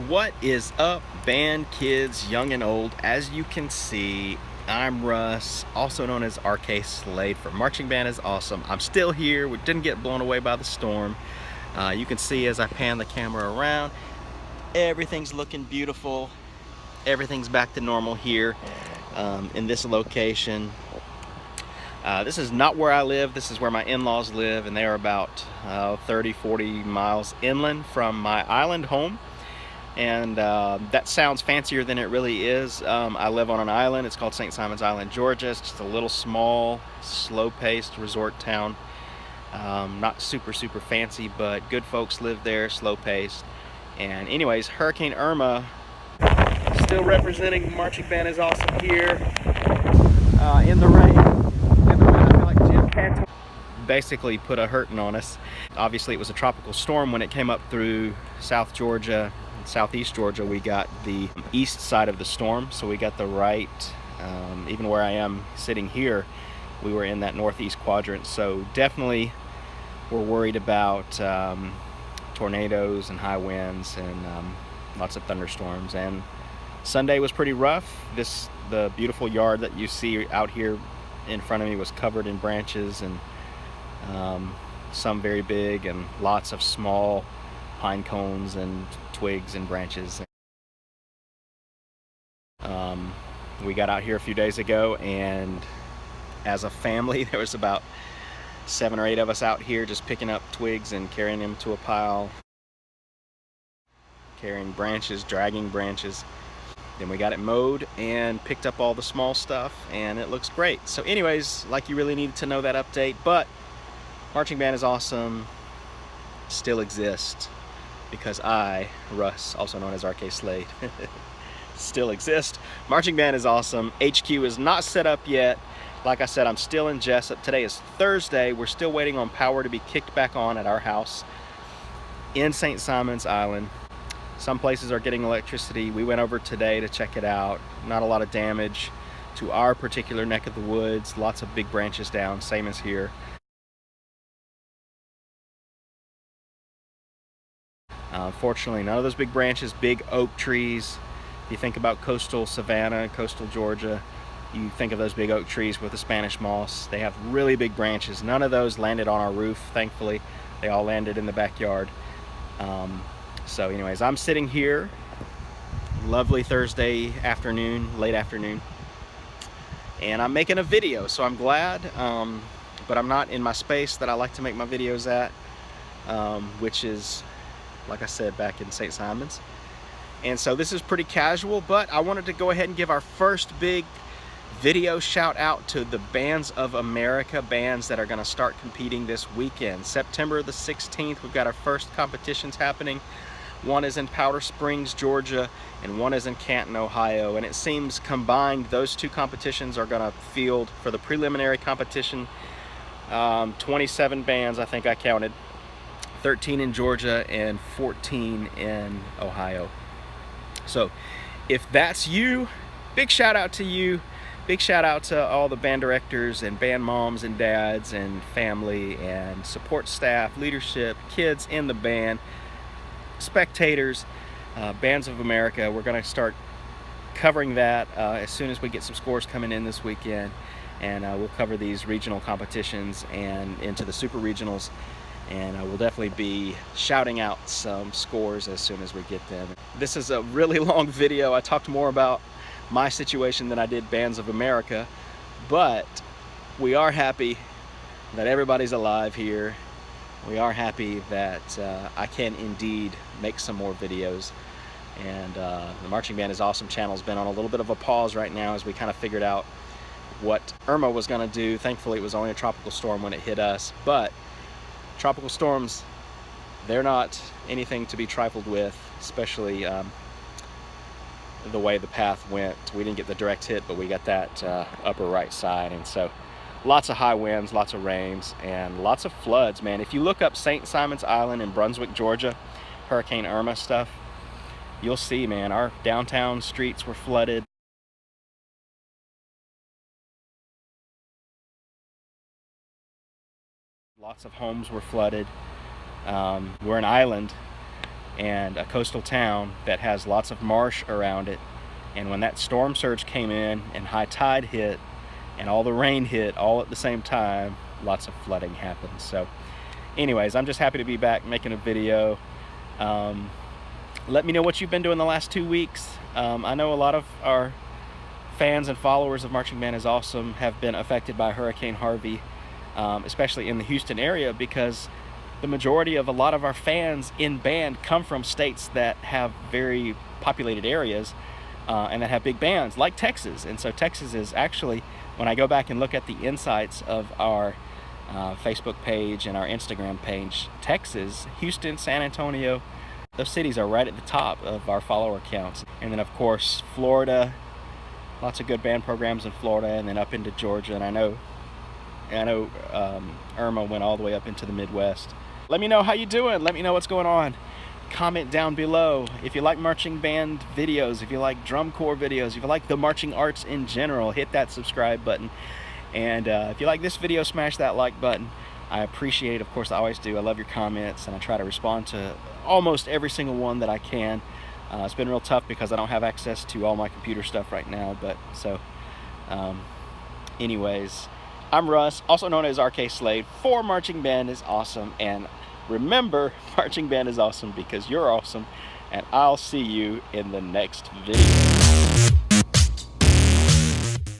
What is up, band kids, young and old? As you can see, I'm Russ, also known as RK Slade for Marching Band is Awesome. I'm still here. We didn't get blown away by the storm. You can see as I pan the camera around, everything's looking beautiful. Everything's back to normal here in this location. This is not where I live. This is where my in-laws live, and they are about 30-40 miles inland from my island home. And that sounds fancier than it really is. I live on an island. It's called St. Simon's Island, Georgia. It's just a little small, slow-paced resort town. Not super fancy, but good folks live there, slow-paced. And anyways, Hurricane Irma, still representing Marching Band is Awesome here in the rain. I feel like Jim Cantor basically put a hurting on us. Obviously, it was a tropical storm when it came up through South Georgia. Southeast Georgia. We got the east side of the storm, so we got the right, even where I am sitting here, we were in that northeast quadrant, so definitely we're worried about tornadoes and high winds and lots of thunderstorms. And Sunday was pretty rough. The beautiful yard that you see out here in front of me was covered in branches, and some very big and lots of small pine cones and twigs and branches. We got out here a few days ago, and as a family there was about 7 or 8 of us out here just picking up twigs and carrying them to a pile, carrying branches, dragging branches. Then we got it mowed and picked up all the small stuff, and it looks great. So anyways, like, you really needed to know that update, but Marching Band is Awesome still exists, because I, Russ, also known as RK Slade, still exist. Marching Band is Awesome. HQ is not set up yet. Like I said, I'm still in Jessup. Today is Thursday. We're still waiting on power to be kicked back on at our house in St. Simon's Island. Some places are getting electricity. We went over today to check it out. Not a lot of damage to our particular neck of the woods. Lots of big branches down, same as here. Fortunately, none of those big branches, big oak trees. If you think about coastal Savannah, coastal Georgia, you think of those big oak trees with the Spanish moss. They have really big branches. None of those landed on our roof, thankfully. They all landed in the backyard. So anyways, I'm sitting here, lovely Thursday afternoon, late afternoon, and I'm making a video, so I'm glad, but I'm not in my space that I like to make my videos at, which is, like I said, back in St. Simon's. And so this is pretty casual, but I wanted to go ahead and give our first big video shout out to the Bands of America bands that are going to start competing this weekend. September the 16th, we've got our first competitions happening. One is in Powder Springs, Georgia, and one is in Canton, Ohio. And it seems combined, those two competitions are going to field, for the preliminary competition, 27 bands, I think I counted. 13 in Georgia and 14 in Ohio. So if that's you, big shout out to you. Big shout out to all the band directors and band moms and dads and family and support staff, leadership, kids in the band, spectators, Bands of America. We're going to start covering that as soon as we get some scores coming in this weekend, and we'll cover these regional competitions and into the super regionals. And we'll definitely be shouting out some scores as soon as we get them. This is a really long video. I talked more about my situation than I did Bands of America, but we are happy that everybody's alive here. We are happy that I can indeed make some more videos. And the Marching Band is Awesome channel's been on a little bit of a pause right now as we kind of figured out what Irma was going to do. Thankfully, it was only a tropical storm when it hit us, but tropical storms, they're not anything to be trifled with, especially the way the path went. We didn't get the direct hit, but we got that upper right side. And so lots of high winds, lots of rains, and lots of floods, man. If you look up St. Simon's Island in Brunswick, Georgia, Hurricane Irma stuff, you'll see, man, our downtown streets were flooded. Lots of homes were flooded. We're an island, and a coastal town that has lots of marsh around it. And when that storm surge came in and high tide hit and all the rain hit all at the same time, lots of flooding happened. So anyways, I'm just happy to be back making a video. Let me know what you've been doing the last 2 weeks. I know a lot of our fans and followers of Marching Band is Awesome have been affected by Hurricane Harvey, especially in the Houston area, because the majority of a lot of our fans in band come from states that have very populated areas and that have big bands, like Texas. And so Texas is actually, when I go back and look at the insights of our Facebook page and our Instagram page, Texas, Houston, San Antonio, those cities are right at the top of our follower counts. And then of course Florida, lots of good band programs in Florida, and then up into Georgia. And I know Irma went all the way up into the Midwest. Let me know how you doing. Let me know what's going on. Comment down below if you like marching band videos, if you like drum corps videos, if you like the marching arts in general. Hit that subscribe button, and if you like this video, smash that like button. I appreciate it. Of course, I always do. I love your comments, and I try to respond to almost every single one that I can. It's been real tough because I don't have access to all my computer stuff right now, but so anyways, I'm Russ, also known as RK Slade, for Marching Band is Awesome. And remember, Marching Band is awesome because you're awesome, and I'll see you in the next video.